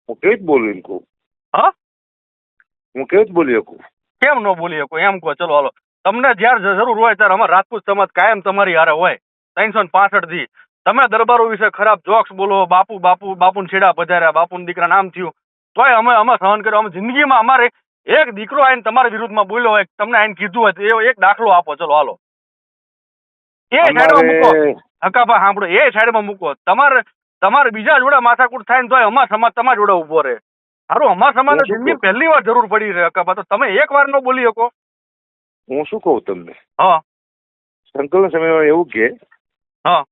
હું કેવી જ બોલું એમ કહું. હા હું કેવી જ બોલી શકું. કેમ ન બોલી શકો એમ કહો. ચલો હાલો, તમને જ્યારે જરૂર હોય ત્યારે અમારા રાજપૂત સમાજ કાયમ તમારી હારે હોય. 365 દી તમે દરબારો વિશે ખરાબ જોક્સ બોલો, બાપુ બાપુ બાપુને છેડા પધાર્યા, બાપુને દીકરા નામ થયું, તોય અમે સહન કર્યો. અમે જિંદગીમાં અમારે એક દીકરો આઈને તમારા વિરુદ્ધમાં બોલ્યો હોય, તમને આઈને કીધું હોય તો એવો એક દાખલો આપો. ચલો હાલો, એ સાઈડમાં મૂકો. હકાભા સાંભળો, એ સાઈડમાં મૂકો. તમારે બીજા જોડે માથાકૂટ થાય ને તોય અમાર સમાજ તમારા જોડે ઉભો રહે. સારું, અમારા સમાજને જિંદગી પહેલી વાર જરૂર પડી છે હકાભા, તો તમે એક વાર ન બોલી શકો? હું શું કહું તમને, હા સંકલન સમયમાં એવું હા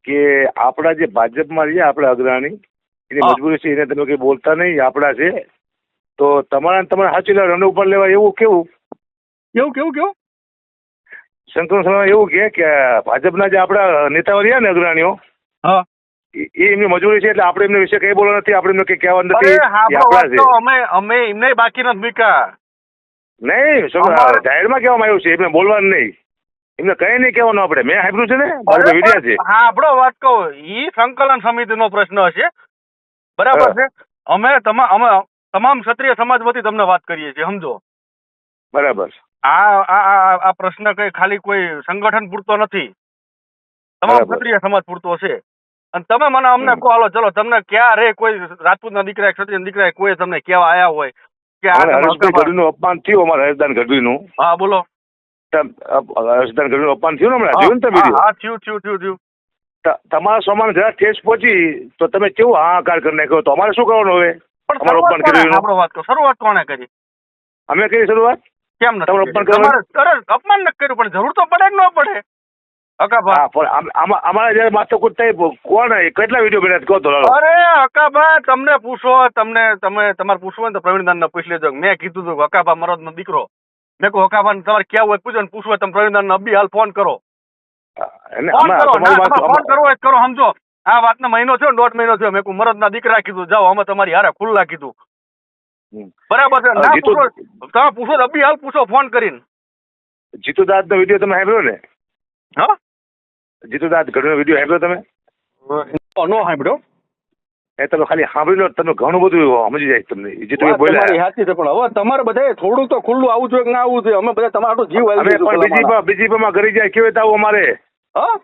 કે આપણા જે ભાજપમાં છે આપણા અગ્રણી, એની હા. મજબૂરી છે, એને તમે કઈ બોલતા નહીં, આપણા છે. તો તમારે સાચી રન ઉપર લેવા એવું કેવું કેવું સંકલન સમયમાં એવું કે ભાજપના જે આપણા નેતાઓ રહ્યા ને અગ્રણીઓ, હા એ એમની મજબૂરી છે, એટલે આપણે એમને વિશે કઈ બોલવા નથી, આપણે એમને કઈ કહેવા અરે નથી. હા, એ આપણા છે. અમે એમને બાકી નથી મૂક્યા. નહીં, જાહેરમાં કહેવામાં આવ્યું છે, એમને બોલવાનું નહીં, એમને કઈ નહીં કહેવાનું. આપણે મેં સાંભળ્યું છે ને, મારા વિડિયા છે. હા આપણો વાત કહું, ઈ સંકલન સમિતિનો પ્રશ્ન હશે, બરાબર છે. અમે તમામ ક્ષત્રિય સમાજ વતી તમને વાત કરીએ છીએ, સમજો. બરાબર. આ પ્રશ્ન કઈ ખાલી કોઈ સંગઠન પૂરતો નથી, તમામ ક્ષત્રિય સમાજ પૂરતો છે. અને તમે મને અમને કહો, હાલો ચલો, તમને ક્યારે કોઈ રાજપૂતના દીકરા, ક્ષત્રિય દીકરા કોઈ તમને કહેવા આયા હોય કે હર્ષભાઈ ગઢવીનું અપમાન થયું, અમારા હર્ષદાન ગઢવીનું? હા બોલો. હર્ષદાન ગઢવીનું અપમાન થયું ને હમણાં, જોયું ને તમે? હા થયું. તમારા સોમાન જરા ઠેસ પહોંચી તો તમે કેવું હાહાકાર કરી નાખ્યો, તો અમારે શું કરવાનું હવે? પણ અમારું અપમાન કર્યું, આપણો વાત કહો, શરૂઆત કોણે કરી? અમે કરી શરૂઆત. કેમ નથી? અપમાન નથી કર્યું, પણ જરૂર તો પડે કે ન પડે? હકાભા, અમારા જયારે માથાકૂટ થઈ, કોણ કેટલા વિડીયો બનાવ્યા કહો તો? અરે હકાભા, તમને પૂછો, તમારે પૂછવું હોય તો પ્રવીણદાન ને પૂછી લેજો. મેં કીધું હતું હકાભા મરદ નો દીકરો, મેં કહું હકાભા તમારે કેવું હોય પૂછો ને, પૂછવું હોય તમે પ્રવીણદાન ને અબી હાલ ફોન કરો. ફોન કરવો હોય કરો, સમજો. આ વાતનો મહિનો થયો, 1.5 મહિનો થયો. મેં કહું મરદ ના દીકરા કીધું, જાઓ અમે તમારી હારે ખુલ્લા કીધું, બરાબર છે. ના પૂછો, તમે પૂછો અબી હાલ પૂછો ફોન કરીને. જીતુદાસ નો વિડીયો તમે સાંભળ્યો ને? હા, જીતુદાસ ગઢવીનો વિડીયો સાંભળ્યો તમે? નો સાંભળ્યો. એ તમે ખાલી સાંભળી લો, તમે ઘણું બધું સમજી જાય તમને. જીતુ બોલ્યા સાચી છે, પણ હવે તમારે બધા થોડું તો ખુલ્લું આવવું જોઈએ કે ના આવવું જોઈએ? અમે બધા તમારો જીવ બીજીપીમાં કરી જાય કેવી રીતે આવું અમારે? હા,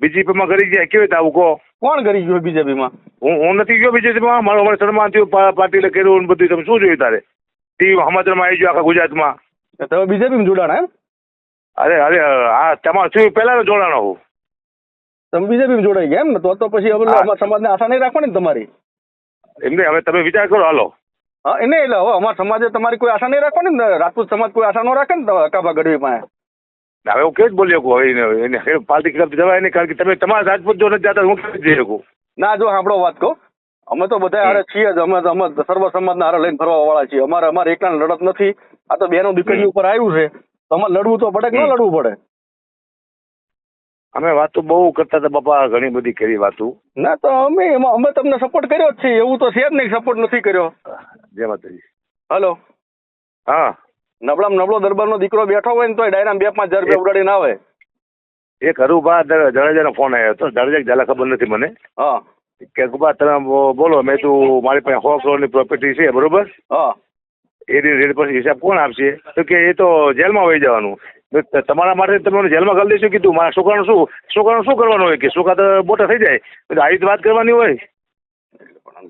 બીજીપીમાં કરી જાય કેવી રીતે આવું કહો? કોણ કરી ગયો બીજેપીમાં? હું નથી ગયો બીજેપીમાં. મારું અમારે સન્માન થયું, પાર્ટીએ કર્યું બધું. તમે શું જોયું તારે? ટીવી સમાચારમાં આવી ગયો આખા ગુજરાતમાં. તમે બીજેપીમાં જોડાણા એમ? અરે હા, તમારે થયું પહેલા જોડાણો હું. તમે બીજેપીમાં જોડાઈ ગયા એમ ને? તો પછી હવે અમારા સમાજને આશા નહીં રાખવાની તમારી. એમને હવે તમે વિચાર કરો. હાલો, હા એને એટલે હવે અમારા સમાજે તમારી કોઈ આશા નહીં રાખવાની ને? રાજપૂત સમાજ કોઈ આશા ન રાખે ને હકાભા ગઢવી પાસે? હવે હું કેવી જ બોલી શકું? એને પાર્ટી ખિલાફ જવાય નહીં, કારણ કે તમે તમારા રાજપૂત જો નથી જતા, હું કેવી જઈ શકું? ના, જો સાંભળો વાત કહું, અમે તો બધા હારે છીએ જ. અમે સર્વ સમાજના હારે લઈને ફરવા વાળા છીએ. અમારે એકલાને લડત નથી. આ તો બેનો દીકરી ઉપર આવ્યું છે, તો અમારે લડવું તો પડે કે ન લડવું પડે? અમે વાતો બહુ કરતા હતા બાપા, ઘણી બધી કરી વાતો. ના, તો અમે તમને સપોર્ટ કર્યો જ છે, એવું તો છે જ નહીં સપોર્ટ નથી કર્યો. જય માતાજી. હલો, હા, નબળો દરબારનો દીકરો બેઠો હોય ને તો ડાયરામ 2-5 હજાર રૂપિયા ઉડાડીને આવે. એક હરુભા જાડેજાનો ફોન આવ્યો હતો. જાડેજા ઝાલા ખબર નથી મને. હા, કે હરુભા તમે બોલો. મેં તું મારી પાસે 100 કરોડની પ્રોપર્ટી છે, બરોબર? હા, એ રેડ પર હિસાબ કોણ આપશે? તો કે એ તો જેલમાં વહી જવાનું. તમારા માટે તમે જેલમાં કરી દઈશું. કીધું મારા છોકરાનું શું કરવાનું હોય? કે છોકરા તો મોટા થઈ જાય, આવી રીતે વાત કરવાની હોય.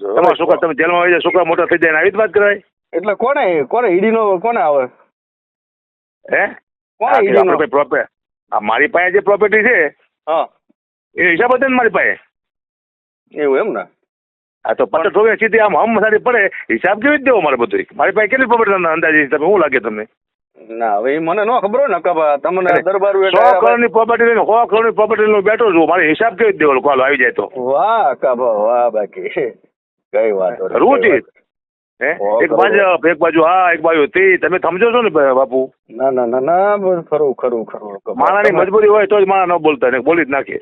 તમારા છોકરા તમે જેલમાં વહી જાય, છોકરા મોટા થઈ જાય, આવી રીતે વાત કરાય? એટલે કોને ઈડીનો કોને આવે? હે, કોને ઈડીનો? મારી પાસે જે પ્રોપર્ટી છે, હા, એ હિસાબ હતો ને મારી પાસે. એવું એમ ને? હા, તો પચાસ રૂપિયા સીધી આમ સારી પડે. હિસાબ કેવી જ દેવો મારે બધું? મારી પાસે કેટલી પ્રોપર્ટી અંદાજે તમે શું લાગે તમને? ના, હવે મને ન ખબર હોય ને કે તમને દરબાર 100 કરોડની પ્રોપર્ટી લઈને 100 કરોડની પ્રોપર્ટી લઈને બેઠો છું. મારે હિસાબ કેવી જ દેવો? કોલ આવી જાય તો વાહ કાબા વાહ. બાકી કઈ વાત કરવું છે. એક બાજુ હા, એક બાજુ તે. તમે સમજો છો ને બાપુ? ના, ખરું. માણાની મજબૂરી હોય તો જ માણા ન બોલતા ને બોલી જ નાખે.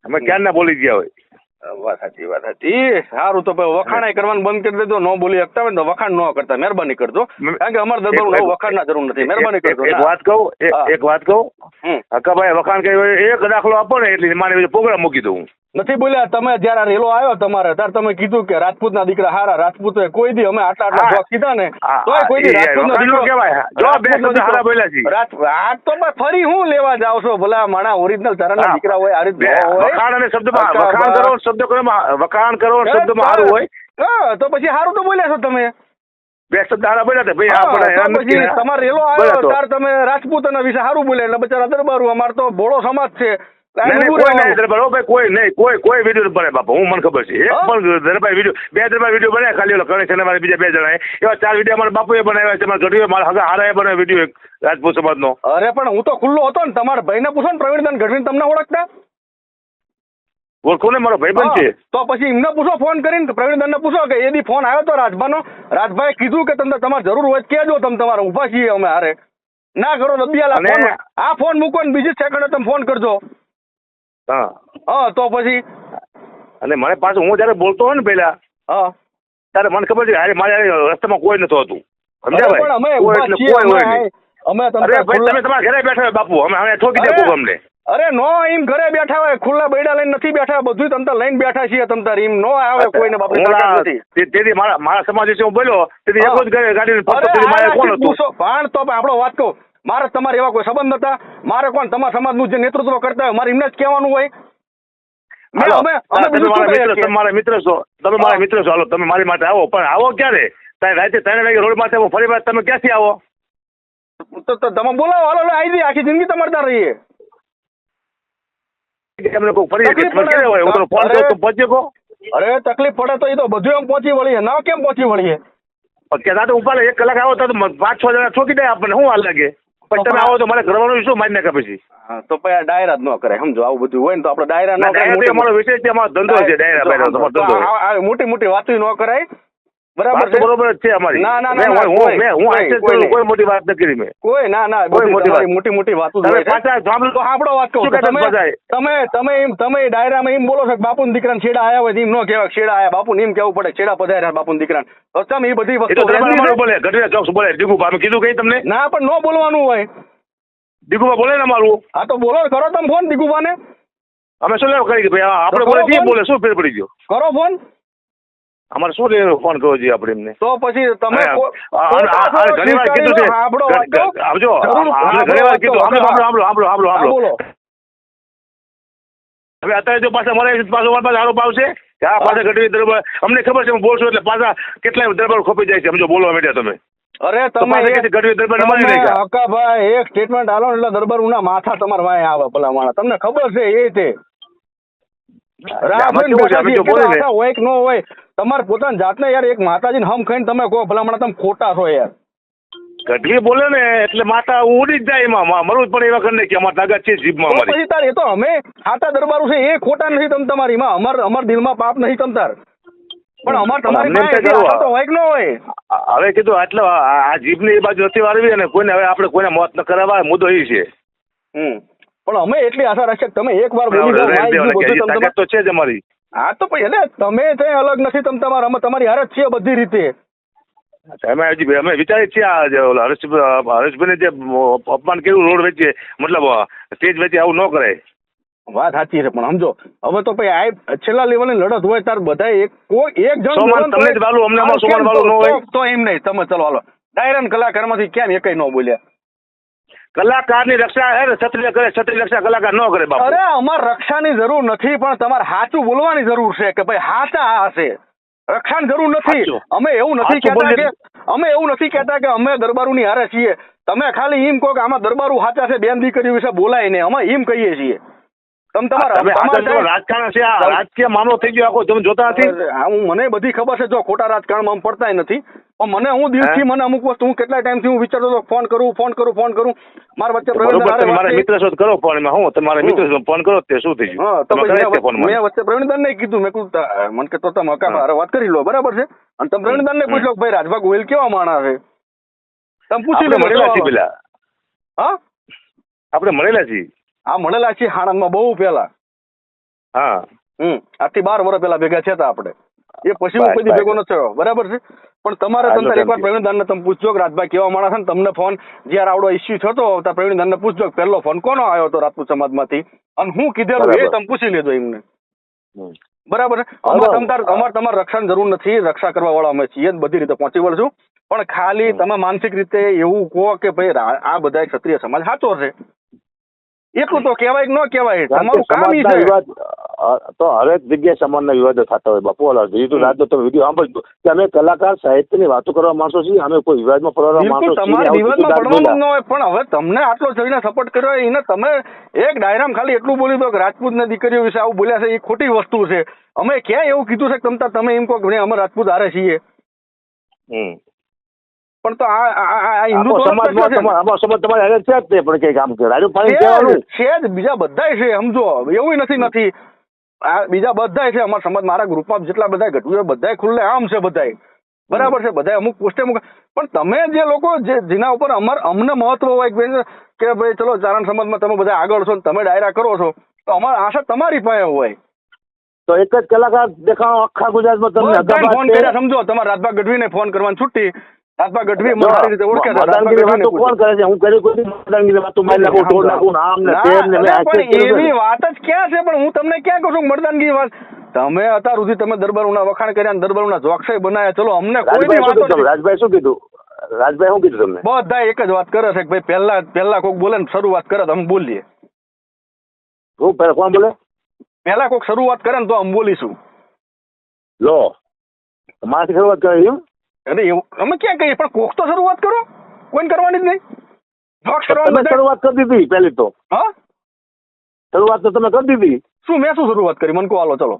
અમે ક્યાં ના બોલી ગયા હોય. વાત સાચી. સારું, તો વખાણ કરવાનું બંધ કરી દેજો. ન બોલી શકતા હોય તો વખાણ ન કરતા, મહેરબાની કરજો. કારણ કે અમારા દરબાર વખાણ ના જરૂર નથી. મહેરબાની કરજો. એક વાત કહું હકાભાઈ, વખાણ કર્યું એક દાખલો આપો ને એટલે મારે પ્રોગ્રામ મૂકી દઉં. નથી બોલ્યા. તમે જયારે રેલો આવ્યો તમારે ત્યારે તમે કીધું કે રાજપૂતના દીકરા હારા. રાજપૂત કોઈ દી અમે આટલા હા. જોક કીધા ને હા, તોય કોઈ દી રાજપૂતનો વખાણ દીકરો કહેવાય. જો બે શબ્દ હારા બોલ્યા છે. આ તો બસ ફરી હું લેવા જાવ છો ભલા માણા ઓરિજિનલ ચરણના હા. દીકરા હોય આ રીત બે ન હોય. વખાણ અને શબ્દમાં અક્કા વખાણ બા. કરો શબ્દ કરો વખાણ કરો શબ્દમાં સારું હોય. હા, તો પછી સારું તો બોલ્યા છો તમે. બે શબ્દ હારા બોલ્યા હતા ભાઈ. હા, આપણે તો એમ નથી પછી ને. તમારે રેલો બોલ્યા આવ્યો તો. ત્યારે તમે રાજપૂતના વિશે સારું બોલ્યા એટલે બચારા દરબારું. અમાર તો ભોળો સમાજ છે. નહીં, નહીં, કોઈ નહીં દરબાર. હો ભાઈ, કોઈ નહીં, કોઈ વિડીયો બને બાપા. હું મને ખબર છે. એક હા? પણ દરબાર વિડીયો, બે દરબાર વિડીયો બન્યા ખાલી ઓલો ગણેશ અને મારા બીજા બે જણા એવા 4 વિડીયો મારા બાપુએ બનાવ્યા છે. મારા ગઢવીએ મારા હગા હારાએ બનાવ્યો વિડીયો એક રાજપૂત સમાજનો. અરે પણ હું તો ખુલ્લો હતો ને. તમારા ભાઈને પૂછો ને પ્રવીણદાન ગઢવી તમને ઓળખતા? ઓળખો ને, મારો ભાઈબંધ છે. તો પછી એમને પૂછો ફોન કરીને કે પ્રવીણદાનને પૂછો કે એદી ફોન આવ્યો તો રાજભાનો. રાજભાઈએ કીધું કે તમને તમારે જરૂર હોય તો કહેજો, તમે તમારે ઊભા છીએ અમે હારે. ના કરો દબિયાલા અને- ફોન. આ ફોન મૂકો ને બીજી સેકન્ડે તમે ફોન કરજો. હા, હા, તો પછી અને મને પાછું હું જયારે બોલતો હોય ને પેલા હા. ત્યારે મને ખબર છે હારે મારે હારે રસ્તામાં કોઈ નતું હતું. અરે સમજ્યા પણ અમે ભાઈ? કોઈ ઊભા એટલે છીએ, કોઈ હોય અમે નહીં. અમે તમને અરે ભાઈ, ખુલ્લા- તમે તમારા ઘરે બેઠા હોય બાપુ. અમે ઠોકી દે કોક અમને. અરે નો એમ ઘરે બેઠા હોય ખુલ્લા બૈડા લઈને નથી બેઠા. બધું તમતાર લઈને બેઠા છીએ. તમતાર એમ નો આવે કોઈને બાપની હું તાકાત આ- નથી. તેથી મારા સમાજ વિશે હું બોલ્યો તેથી હા. એક જ ગાડીને ફરતો અરે તેથી મારે આ કોણ આખી હતું? પૂછો. પણ તો પણ આપણો વાત કહું. મારે તમારે એવા કોઈ સંબંધ નતા. મારે કોણ તમારા સમાજનું જે નેતૃત્વ કરતા હોય મારે એમને જ કહેવાનું હોય. હાલો, અમે તમે બીજું શું મારા કરીએ મિત્ર, છીએ? તમે મારા મિત્ર છો. તમે હા. મારા મિત્ર છો. હાલો, તમે મારી માટે આવો. પણ આવો ક્યારે? રાતે 3 વાગે રોડ માથે ફરી વાર તમે ક્યાંથી આવો? તો તમે બોલાવો. હાલો આવી જઈએ. આખી જિંદગી તમારે ત્યાં રહીએ. એમને કોઈ ફરી તકલીફ તમે ક્યારે હોય? હું તમને ફોન અરે. કરું તો પહોંચી શકો? અરે તકલીફ પડે તો એ તો બધું એમ પહોંચી વળીએ. ના કેમ પહોંચી વળીએ? પણ ક્યાં તો ઉપાડે 1 કલાક આવો તો 5-6 જણા ઠોકી દે આપણને. શું વાર લાગે? પછી તમે આવો તો મારે કરવાનું શું? મારી નાખે પછી. હા, તો પછી આ ડાયરા જ ન કરે. સમજો આવું બધું હોય ને તો આપણે ડાયરા ન ના, કરાય. ડાયરા તો અમારો વિષય છે. અમારો ધંધો છે. ડાયરા બાયરા તમારો તો ધંધો. આ મોટી મોટી વાતો ન કરાય. બરાબર વાત છે? તો બરોબર જ છે અમારી. ના, ના, ના, મેં- ના, હું- કોઈ- મેં- હું કોઈ- આશ્ચર્ય કોઈ કરું. નહીં. કોઈ મોટી વાત નથી કરી મેં. કોઈ ના ના કોઈ બધી મોટી તમારી વાત. મોટી મોટી વાતો જ તમે હોય છે. પાછા સાંભળો. તો આપણો વાત કહું શું તો કહેતા તમે બધાય? તમે ડાયરામાં એમ બોલો છો કે બાપુના દીકરાને છેડા આયા હોય તો એમ ન કહેવાય કે છેડા આયા. બાપુને એમ કહેવું પડે છેડા પધાર્યા બાપુના દીકરાને. તો તમે એ બધી એ તો વસ્તુ દરબાર અમારું બોલે. ગઢવી ચોક્સ બોલે. દીગુભા અમે કીધું કઈ તમને? ના પણ ન બોલવાનું હોય. દીગુભા બોલે ને અમારું. હા તો બોલો કરો તમે ફોન દીગુભાને. અમે શું લેવા કરી કે ભાઈ આપણે તો બોલે કરો તે ફોન. બોલે શું ફેર પડી ગયો? કરો ફોન. અમારે શું લઈને ફોન કરવો જોઈએ આપણે એમને? તો પછી તમે ઘણી વાર કીધું છે. આવજો. ઘણી વાર કીધું. સાંભળો. બોલો. હવે અત્યારે જો પાછા મળે પાછો મારા પાસે આરોપ આવશે કે આ પાછા ગઢવી દરબાર અમને ખબર છે હું બોલશું એટલે પાછા કેટલાય દરબાર ખોપી જાય છે. સમજો બોલવા માંડ્યા તમે. અરે તો તમે પાછા કે ગઢવી દરબાર મારી તમે નાખ્યા. હકાભાઈ એક સ્ટેટમેન્ટ આલો ને એટલે દરબારુના માથા તમારા વાંહે આવે ભલા માણસ. તમને ખબર છે એ તે આમાં કેવું છે? અમે જો બોલે ને હોય કે ન હોય તમારે પોતાની જાતને યાર એક માતાજીને હમ ખાઈને તમે કહો ભલા માણસ તમે ખોટા છો યાર. ગઢવી બોલે ને એટલે માતા ઉડી જ જાય એમાં મરવું જ પણ એવા કરી કે અમારા તાકાત છે જીભમાં તો અમારી. પછી તાર એ તો અમે ખાતા દરબારું છે એ ખોટા નથી તમ તમારીમાં. અમાર દિલમાં પાપ નહીં તમ તાર. પણ અમાર તમારી અમને એમ પાસે થાય કે આટલો તો હોય કે ન હોય. હવે કીધું આટલો આ જીભની એ બાજુ નથી વાળવી અને કોઈને હવે આપણે કોઈને મોત ન કરાવવા મુદ્દો એ છે. પણ અમે એટલી આશા રાખીએ કે તમે એકવાર બોલી જાઓ માઇક નું બધું તમ તાકાત તો છે જ અમારી. હા તો પછી એટલે તમે છે અલગ નથી તમ તમારા. અમે તમારી હારે જ છીએ બધી રીતે. અમે વિચારીએ છીએ આ જે ઓલા હરેશભાઈને જે અપમાન કર્યું રોડ વચ્ચે મતલબ સ્ટેજ વચ્ચે આવું ન કરાય. વાત સાચી છે પણ સમજો હવે તો ભાઈ આ છેલ્લા લેવલની લડત હોય તાર બધા એક જણ સોમાન તમને જ વાલું અમને આમાં સોમાન વાલું ન હોય. તો એમ નહીં તમે ચલો હાલો ડાયરા કલાકારમાંથી કેમ એકય ન બોલ્યા. કલાકારની રક્ષા હે ને ક્ષત્રિય કરે ક્ષત્રિય રક્ષા કલાકાર ન કરે બાપુ. અરે અમાર રક્ષાની જરૂર નથી પણ તમારે સાચું બોલવાની જરૂર છે કે ભાઈ સાચા આ હશે. રક્ષાની જરૂર નથી. સાચું. અમે એવું નથી સાચું કહેતા બોલીએ. કે અમે એવું નથી કહેતા કે અમે દરબારુની હારે છીએ. તમે ખાલી એમ કહો કે આમાં દરબારું સાચા છે બેન દીકરીઓ વિશે બોલાય નહીં. અમે એમ કહીએ છીએ. તમે તમારા રાજકારણ છે આ રાજકીય મામલો થઈ ગયો આખો તમે જોતા નથી. હું મને બધી ખબર છે જો ખોટા રાજકારણમાં અમે પડતા નથી પણ મને હું દિલથી મને અમુક વસ્તુ હું કેટલા ટાઈમથી હું વિચારતો હતો ફોન કરું મારા વચ્ચે મારા મિત્ર સાથે કરો ફોન એમાં હું તમારા મિત્ર સાથે ફોન કરો તે શું થઈ ગયું? તો તમે કરાય તે ફોન મેં વચ્ચે પ્રવીણદાન ને કીધું મેં કીધું મને કે તો તમે હકામાં વાત કરી લો બરાબર છે અને તમે પ્રવીણદાન ને પૂછ લો કે ભાઈ રાજભા ગોહિલ કેવા માણસ છે તમે પૂછી લો. મળેલા છીએ પેલા. હા આપણે મળેલા છીએ. આ મળેલા છીએ આણંદમાં બહુ પેલા. હા આજથી 12 વર્ષ પેલા ભેગા થયા હતા આપણે. એ પછી હું કોઈ ભેગો નથી થયો બરાબર છે પણ તમારે તમને એકવાર પ્રવીણદાનને તમે પૂછજો કે રાજભાઈ કેવા માણસ છે ને તમને ફોન જયારે આવડો ઇસ્યુ થતો ત્યારે પ્રવીણદાનને પૂછજો કે પહેલો ફોન કોનો આવ્યો હતો રાજપૂત સમાજમાંથી અને હું કીધેલું એ તમે પૂછી લેજો એમને. હમ. બરાબર છે. અમારે તમારે રક્ષાની જરૂર નથી, રક્ષા કરવા વાળા અમે છીએ, બધી રીતે પહોંચી વળશું. પણ ખાલી તમે માનસિક રીતે એવું કહો કે ભાઈ આ બધા ક્ષત્રિય સમાજ સાચો છે, એટલું તો કહેવાય કે ન કહેવાય. તમારું કામ ઈ સમાજના છે. વિવાદ તો હરેક જગ્યાએ સમાજના વિવાદો થતા હોય બાપુ. બીજું રાત તમે વિડીયો સાંભળજો કે અમે કલાકાર સાહિત્યની વાતો કરવા માણસો છીએ, અમે કોઈ વિવાદમાં પડવા માણસો બિલકુલ છીએ. તમારે આવું વિવાદમાં સીધું પડવાનું બોલ્યા. ન હોય, પણ હવે તમને આટલો જઈને સપોર્ટ કર્યો એને તમે એક ડાયરામાં ખાલી એટલું બોલી દો કે રાજપૂતની દીકરીઓ વિશે આવું બોલ્યા છે, એ ખોટી વસ્તુ છે. અમે ક્યાં એવું કીધું છે કે તમે એમ કહો કે ભાઈ અમે રાજપૂત હારે છીએ? હમ. પણ તો આ હિન્દુ આપણો સમાજ તમારે હારે છે જ તે, પણ કઈ કામ કરે રાજુ પાણી કહેવાનું છે જ, બીજા બધાય છે, સમજો. એવું નથી આ બીજા બધાય છે અમારા સમાજ, મારા ગ્રુપમાં જેટલા બધા ગઢવીઓ બધાય ખુલ્લે આમ છે બધાય, બરાબર છે, બધાય અમુક પોસ્ટે પણ તમે જે લોકો જેના ઉપર અમને મહત્વ હોય કે ભાઈ ચલો ચારણ સમાજમાં તમે બધા આગળ છો ને તમે ડાયરા કરો છો, તો અમારી આશા તમારી પાસે હોય. તો એક જ કલાકાર દેખાણો આખા ગુજરાતમાં તમને ફોન કર્યા, સમજો. તમારા રાજભા ગઢવીને ફોન કરવાની છૂટી. રાજભા ગઢવી મને સારી રીતે ઓળખે છે. કોણ કરે છે? હું કરી કોઈ મતદાનગીરી વાતો મારી નાખું, તોડ નાખું, આમ ને તેમ ને. એવી વાત જ ક્યાં છે? પણ હું તમને ક્યાં કહું છું મતદાનગીરી વાત? તમે અત્યાર સુધી તમે દરબારોના વખાણ કર્યા, દરબારોના જોકસાઈ બનાવ્યા. ચલો અમને કોઈ વાતો. રાજભાઈ શું કીધું? રાજભાઈ શું કીધું તમને? બધા એક જ વાત કરે છે કે ભાઈ પહેલા કોઈક બોલે ને શરૂઆત કરે તો અમે બોલીએ. હું પહેલા કોણ બોલે? પહેલા કોઈક શરૂઆત કરે ને તો અમે બોલીશું. લો મારાથી શરૂઆત કરે એમ? અરે એવું અમે ક્યાં કહીએ, પણ કોક તો શરૂઆત કરો. કોઈને કરવાની જ નહીં. તમે શરૂઆત કરી દીધી પહેલી તો. હા, શરૂઆત તો તમે કરી દીધી. શું મેં શું શરૂઆત કરી? મને કહો, હાલો ચલો.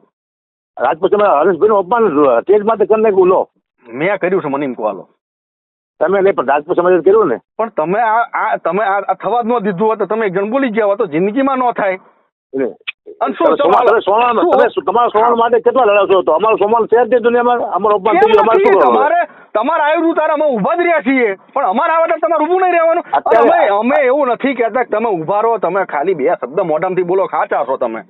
રાજપૂત તમે હરેશભાઈ નું અપમાન તેજ માટે કરી નાખ્યું. લો મેં કર્યું છે, મને એમ કહો, હાલો. તમે નહીં, પણ રાજપૂત સમાજે કર્યું ને. પણ તમે આ થવા જ ન દીધું હોત તો તમે એક જણ બોલી ગયા હોત તો જિંદગીમાં ન થાય. અને શું તમારા સોમાન માટે કેટલા લડાશો હતો? અમારું સોમાન છે જ દુનિયામાં. અમારું અપમાન થયું, અમારે શું કરવાનું? તમારે આવ્યું તારે અમે ઉભા જ રહ્યા છીએ, પણ અમારે આવે તો તમારે ઉભું નહીં રહેવાનું. અમે એવું નથી કહેતા કે તમે ઉભા રહો, તમે ખાલી બે શબ્દ મોઢામાંથી બોલો, ખાચા છો તમે.